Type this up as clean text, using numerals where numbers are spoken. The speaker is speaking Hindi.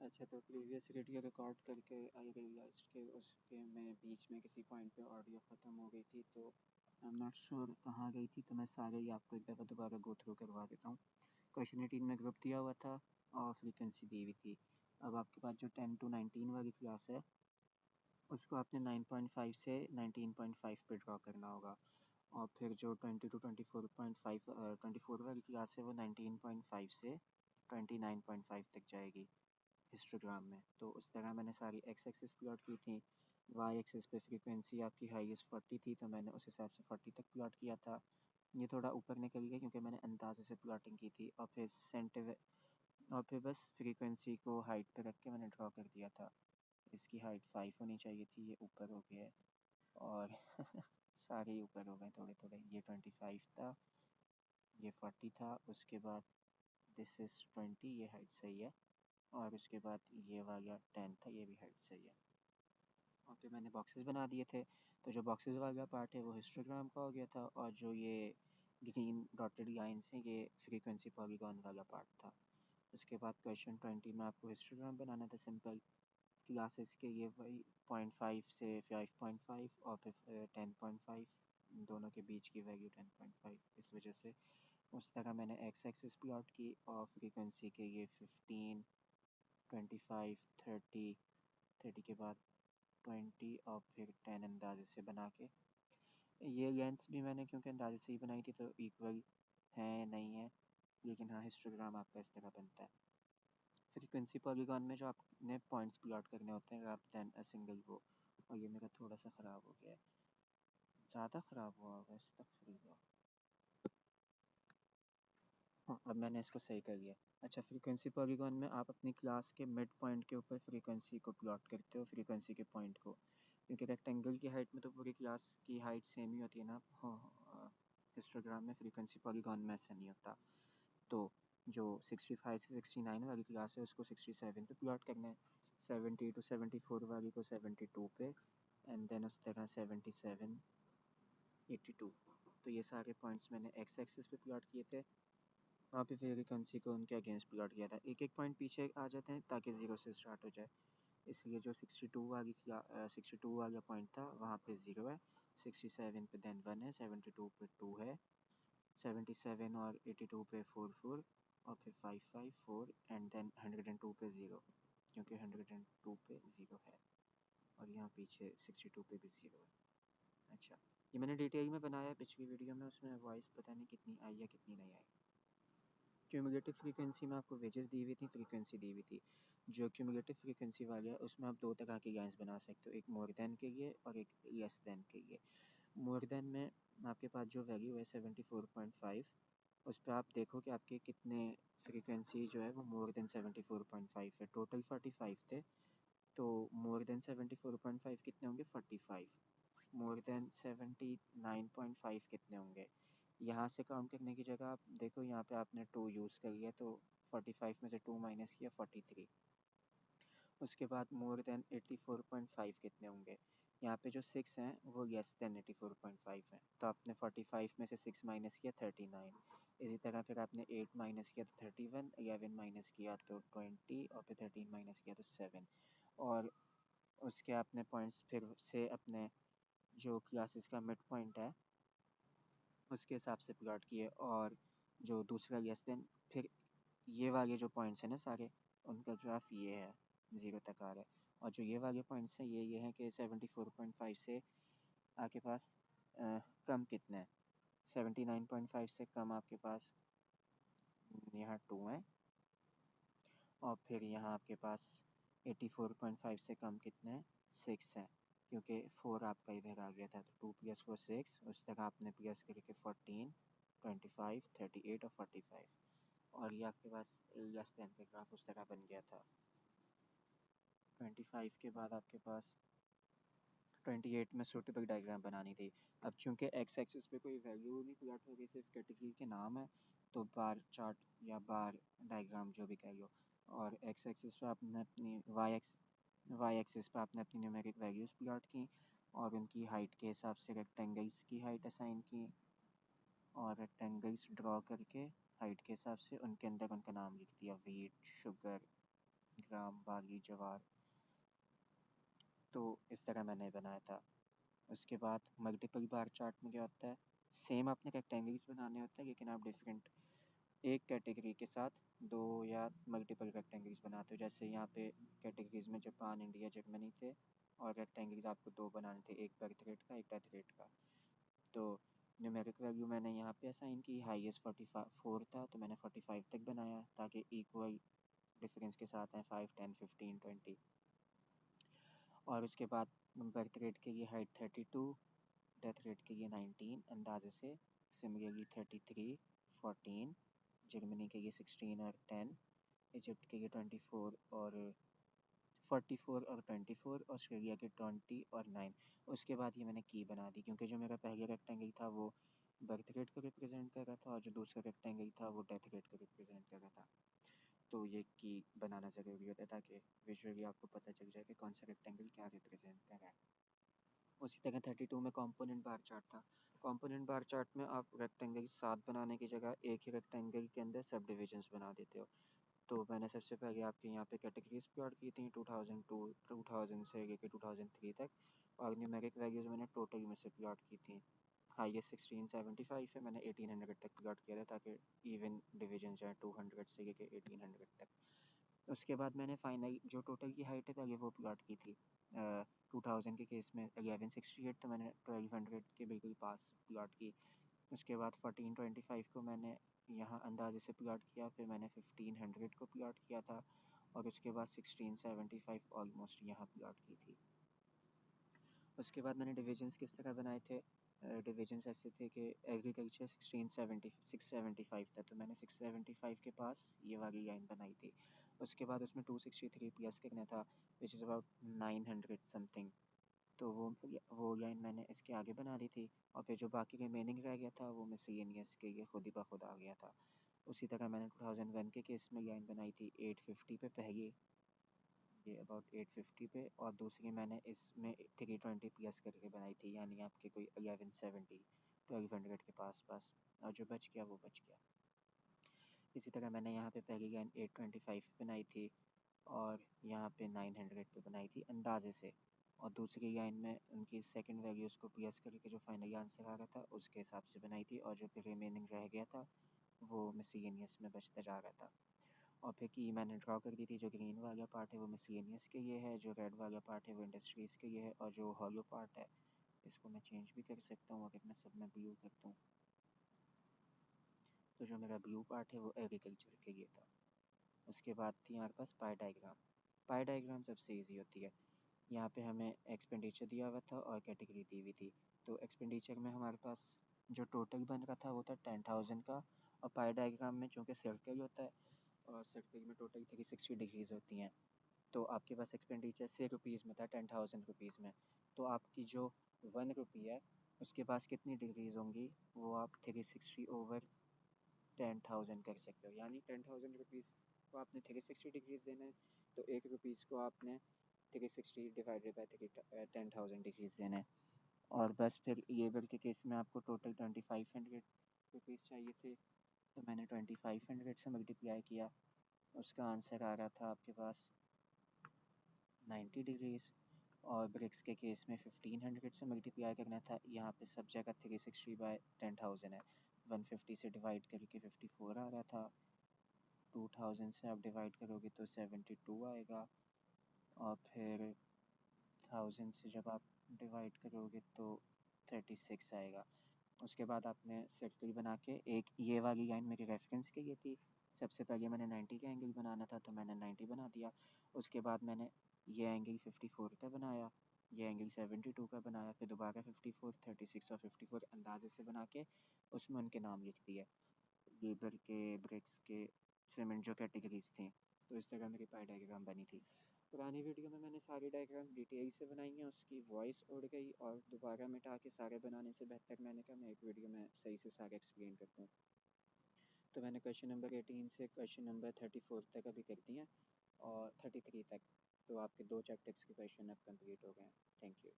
अच्छा, तो प्रीवियस वीडियो रिकॉर्ड करके आई रियलाइज कि उसके में बीच में किसी पॉइंट पे ऑडियो ख़त्म हो गई थी, तो आई एम नॉट श्योर कहाँ गई थी, तो मैं सारे ही आपको एक दफ़ा दोबारा गो थ्रू करवा देता हूँ। क्वेश्चन 18 में ग्रुप दिया हुआ था और फ्रीक्वेंसी दी हुई थी। अब आपके पास जो 10 to 19 वाली क्लास है उसको आपने 9.5 से 19.5 पे ड्रॉ करना होगा, और फिर जो 20 to 24.5 24 वाली क्लास है वो 19.5 से 29.5 तक जाएगी हिस्टोग्राम में। तो उस तरह मैंने सारी एक्स एक्सिस प्लॉट की थी। वाई एक्सिस पे फ्रीक्वेंसी आपकी हाईएस्ट 40 थी, तो मैंने उस हिसाब से 40 तक प्लॉट किया था। ये थोड़ा ऊपर निकल गया क्योंकि मैंने अंदाजे से प्लॉटिंग की थी, और फिर बस फ्रीक्वेंसी को हाइट पे रख के मैंने ड्रॉ कर दिया था। इसकी हाइट 5 होनी चाहिए थी, ये ऊपर हो गया है, और सारे ही ऊपर हो गए थोड़े थोड़े। ये 25 था, ये 40 था, उसके बाद दिस इज़ 20, ये हाइट सही है, और उसके बाद ये वाला 10 था, ये भी हाइट सही है। और फिर मैंने बॉक्सेस बना दिए थे, तो जो बॉक्सेस वाला पार्ट है वो हिस्टोग्राम का हो गया था, और जो ये ग्रीन डॉटेड लाइंस हैं ये फ्रीक्वेंसी पॉलीगॉन वाला पार्ट था। उसके बाद क्वेश्चन 20 में आपको हिस्टोग्राम बनाना था सिंपल क्लासेस के, ये वही 0.5 से 5.5 और फिर 10.5, दोनों के बीच की वैल्यू 10.5। इस वजह से उस तरह मैंने एक्स एक्सिस प्लॉट की, और फ्रीक्वेंसी के ये 15, 25, 30 के बाद 20 और फिर 10 अंदाजे से बना के। ये लेंथ्स भी मैंने क्योंकि अंदाजे से ही बनाई थी, तो इक्वल है नहीं है, लेकिन हाँ हिस्टोग्राम आपका इस तरह बनता है। फ्रीक्वेंसी पॉलीगॉन में जो आपने पॉइंट्स प्लॉट करने होते हैं रादर दैन अ सिंगल वो। और ये मेरा थोड़ा सा ख़राब हो गया है, ज़्यादा ख़राब हुआ होगा, इस तक फ्री हुआ। हाँ, अब मैंने इसको सही कर लिया। अच्छा, फ्रीक्वेंसी पॉलीगॉन में आप अपनी क्लास के मिड पॉइंट के ऊपर फ्रीक्वेंसी को प्लॉट करते हो, फ्रीक्वेंसी के पॉइंट को, क्योंकि रेक्टेंगल की हाइट में तो पूरी क्लास की हाइट सेम ही होती है ना। हाँ, हिस्टोग्राम में फ्रीक्वेंसी पॉलीगॉन में ऐसा नहीं होता। तो जो 65 से 69 वाली क्लास है उसको 67 पे प्लॉट करना है, 70 to 74 वाली को 72 पे, एंड देन उस तरह 77, 82। तो ये सारे पॉइंट्स मैंने एक्स एक्सिस पे प्लॉट किए थे, वहाँ पे फ्रीक्वेंसी को उनके अगेंस्ट प्लॉट किया था। एक एक पॉइंट पीछे आ जाते हैं ताकि ज़ीरो से स्टार्ट हो जाए, इसलिए जो 62 वाला पॉइंट था वहाँ पे ज़ीरो है, 67 पे देन 1 है, 72 पे 2 है, 77 और 82 पे 4 4, और फिर 5 5 4, एंड देन 102 पे 0, क्योंकि 102 पे 0 है, और यहाँ पीछे 62 पे भी 0 है। अच्छा, ये मैंने डिटेल में बनाया है पिछली वीडियो में, उसमें वॉइस पता नहीं कितनी आई या कितनी नहीं आई। क्यूमुलेटिव फ्रीक्वेंसी में आपको वेजेस दी हुई थी, फ्रीक्वेंसी दी हुई थी। जो क्यूमुलेटिव फ्रीक्वेंसी वाली है उसमें आप दो तरह की लाइन्स बना सकते हो, एक मोर देन के लिए और एक लेस देन के लिए। मोर देन में आपके पास जो वैल्यू है 74.5, उस पर आप देखो कि आपके कितने फ्रीक्वेंसी जो है वो मोर देन 74.5 है। टोटल 45 थे, तो मोर देन 74.5 कितने होंगे, 45। मोर देन 79.5 कितने होंगे, यहाँ से काउंट करने की जगह आप देखो यहाँ पे आपने 2 यूज़ कर लिया, तो 45 में से 2 माइनस किया 43। उसके बाद मोर देन 84.5 कितने होंगे, यहाँ पे जो 6 हैं वो लेस देन 84.5 हैं, तो आपने 45 में से 6 माइनस किया 39। इसी तरह फिर आपने 8 माइनस किया तो 31, 11 माइनस किया तो 20, और फिर 13 माइनस किया तो 7। और उसके आपने पॉइंट्स फिर से अपने जो क्लासेस का मिड पॉइंट है उसके हिसाब से प्लॉट किए, और जो दूसरा लेस देन, फिर ये वाले जो पॉइंट्स हैं ना सारे, उनका ग्राफ ये है, 0 तक आ रहा है। और जो ये वाले पॉइंट्स हैं ये हैं कि 74.5 से आपके पास कम कितना है, 79.5 से कम आपके पास यहाँ 2 हैं, और फिर यहाँ आपके पास 84.5 से कम कितने हैं, 6 हैं, क्योंकि 4 आपका इधर आ गया था, तो 2 + 4 6, उस तरह आपने प्लस करके 14, 25, 38 और 45, और ये आपके पास लेस देन का ग्राफ उस तरह बन गया था। 25 के बाद आपके पास 28 में सूटेबल डायग्राम बनानी थी। अब चूंकि एक्स एक्सिस पे कोई वैल्यू नहीं प्लॉट हो रही, सिर्फ कैटेगरी के नाम है, तो बार चार्ट या बार डायग्राम जो भी कह लो, और एक्स एक्सिस पे आपने अपनी वाई एक्सिस पे आपने अपनी न्यूमेरिक वैल्यूज़ प्लॉट की, और उनकी हाइट के हिसाब से रेक्टेंगल्स की हाइट असाइन की, और रेक्टेंगल्स ड्रॉ करके हाइट के हिसाब से उनके अंदर उनका नाम लिख दिया, वीट, शुगर, ग्राम बाली जवार। तो इस तरह मैंने बनाया था। उसके बाद मल्टीपल बार चार्ट में क्या होता है, सेम आपने रेक्टेंगल्स बनाने होते हैं लेकिन आप डिफरेंट एक कैटेगरी के साथ दो या मल्टीपल रेक्टेंगल्स बनाते हो। जैसे यहाँ पे कैटेगरीज में जापान, इंडिया, जर्मनी थे और रेक्टेंगल्स आपको दो बनाने थे, एक बर्थ रेट का, एक डेथ रेट का। तो न्यूमेरिक वैल्यू मैंने यहाँ पे असाइन की, हाईएस्ट 44 था तो मैंने 45 तक बनाया ताकि इक्वल डिफरेंस के साथ हैं 5, 10, 15, 20। और उसके बाद बर्थ रेट के लिए हाइट 32, डेथ रेट के लिए 19 अंदाजे से। सिमिलरली 33, 14, जर्मनी के लिए 16 और 10, इजिप्ट के लिए 24 और 44 और 24, ऑस्ट्रेलिया के 20 और 9। उसके बाद ये मैंने की बना दी क्योंकि जो मेरा पहले रेक्टेंगल था वो बर्थ रेट को रिप्रेजेंट कर रहा था और जो दूसरा रेक्टेंगल था वो डेथ रेट को रिप्रेजेंट कर रहा था। तो ये की बनाना ज़रूरी होता है ताकि विजुअली आपको पता चल जाए कि कौन सा रेक्टेंगल क्या रिप्रेजेंट कर रहा है। उसी तरह 32 में कंपोनेंट बार चार्ट था। कंपोनेंट बार चार्ट में आप रेक्टेंगल 7 बनाने की जगह एक ही रेक्टेंगल के अंदर सब डिविजन्स बना देते हो। तो मैंने सबसे पहले आपके यहाँ पे कैटेगरीज प्लॉट की थी 2002 2000 से लेकर 2003 तक, और न्यूमेरिक वैल्यूज़ मैंने टोटल में से प्लॉट की थी। हाईएस्ट 1675 है, मैंने 1800 तक प्लॉट किया था ताकि इवन डिवीजन जाए 200 से लेकर 1800 तक। उसके बाद मैंने फाइनल जो टोटल की हाइट है पहले वो प्लॉट की थी। 2000 के केस में 1168 तो मैंने 1200 के बिल्कुल पास प्लॉट की। उसके बाद 1425 को मैंने यहाँ अंदाजे से प्लॉट किया, फिर मैंने 1500 को प्लॉट किया था और उसके बाद 1675 ऑलमोस्ट यहाँ प्लॉट की थी। उसके बाद मैंने डिविजन्स किस तरह बनाए थे, डिविजन्स ऐसे थे कि एग्रीकल्चर 675 था तो मैंने 675 के पास ये वाली लाइन बनाई थी। उसके बाद उसमें 263 प्लस करना था विच इज़ अबाउट 900 समथिंग, तो वो लाइन मैंने इसके आगे बना दी थी। और फिर जो बाकी रिमेनिंग रह गया था वो मिसलेनियस के लिए खुद ही खुद आ गया था। उसी तरह मैंने 2001 के केस में लाइन बनाई थी 850 पे पहली, ये अबाउट 850 पे, और दूसरी मैंने इसमें 320 प्लस करके बनाई थी, यानी आपके कोई 1170 1200 के पास पास, और जो बच गया वो बच गया। इसी तरह मैंने यहाँ पे पहली लाइन 825 बनाई थी और यहाँ पे 900 पे बनाई थी अंदाजे से, और दूसरी लाइन में उनकी सेकंड वैल्यूज़ को प्लस करके जो फाइनल आंसर आ रहा था उसके हिसाब से बनाई थी, और जो फिर रिमेनिंग रह गया था वो मिसलेनियस में बचता जा रहा था। और फिर की मैंने ड्रॉ कर दी थी, जो ग्रीन वाला पार्ट है वो मिसलेनियस के लिए है, जो रेड वाला पार्ट है वो इंडस्ट्रीज़ के लिए है, और जो हॉलो पार्ट है इसको मैं चेंज भी कर सकता हूँ अगर मैं सब में ब्लू करता हूँ। तो जो मेरा ब्लू पार्ट है वो एग्रीकल्चर के लिए था। उसके बाद थी हमारे पास पाई डायग्राम। पाई डायग्राम सबसे ईजी होती है। यहाँ पे हमें एक्सपेंडिचर दिया हुआ था और कैटेगरी दी हुई थी। तो एक्सपेंडिचर में हमारे पास जो टोटल बन रहा था वो था 10,000 का, और पाई डायग्राम में चूँकि सर्कल होता है और सर्कल में टोटल 360 डिग्रीज होती हैं, तो आपके पास एक्सपेंडिचर से रुपीज़ में था 10,000 रुपीज़ में। तो आपकी जो 1 रुपी है उसके पास कितनी डिग्रीज होंगी वो आप 360 ओवर 10,000 कर सकते हो, यानी 10,000 रुपीज़ को आपने 360 डिग्रीज देना है तो 1 रुपीज़ को आपने 360 डिवाइडेड बाई 10,000 डिग्रीज देना है। और बस फिर लेबर के केस में आपको टोटल 2500 रुपीज़ चाहिए थे, तो मैंने 2500 से मल्टीप्लाई किया, उसका आंसर आ रहा था आपके पास 90 डिग्रीज़। और ब्रिक्स के केस में 1500 से मल्टीप्लाई करना था, यहाँ पे सब जगह 360 बाई 10,000 है, 150 से डिवाइड करके 54 आ रहा था, 2000 से आप डिवाइड करोगे तो 72 आएगा, और फिर 1000 से जब आप डिवाइड करोगे तो 36 आएगा। उसके बाद आपने सर्कल बना के, एक ये वाली लाइन मेरी रेफरेंस के लिए थी, सबसे पहले मैंने 90 का एंगल बनाना था तो मैंने 90 बना दिया। उसके बाद मैंने ये एंगल 54 का बनाया, ये एंगल 72 का बनाया, फिर दोबारा 54, 36 और 54 अंदाजे से बना के उसमें उनके नाम लिख दिए, लेबर के, ब्रिक्स के, सीमेंट जो कैटेगरीज थी। तो इस तरह मेरी पाई डायग्राम बनी थी। पुरानी वीडियो में मैंने सारी डायग्राम डिटेल से बनाई हैं, उसकी वॉइस उड़ गई और दोबारा मिटा के सारे बनाने से बेहतर मैंने कहा मैं एक वीडियो में सही से सारे एक्सप्लेन करता हूँ। तो मैंने क्वेश्चन नंबर 18 से क्वेश्चन नंबर 34 तक अभी कर दिए हैं और 33 तक, तो आपके 2 चैप्टर्स के क्वेश्चन अब कंप्लीट हो गए हैं। Thank you.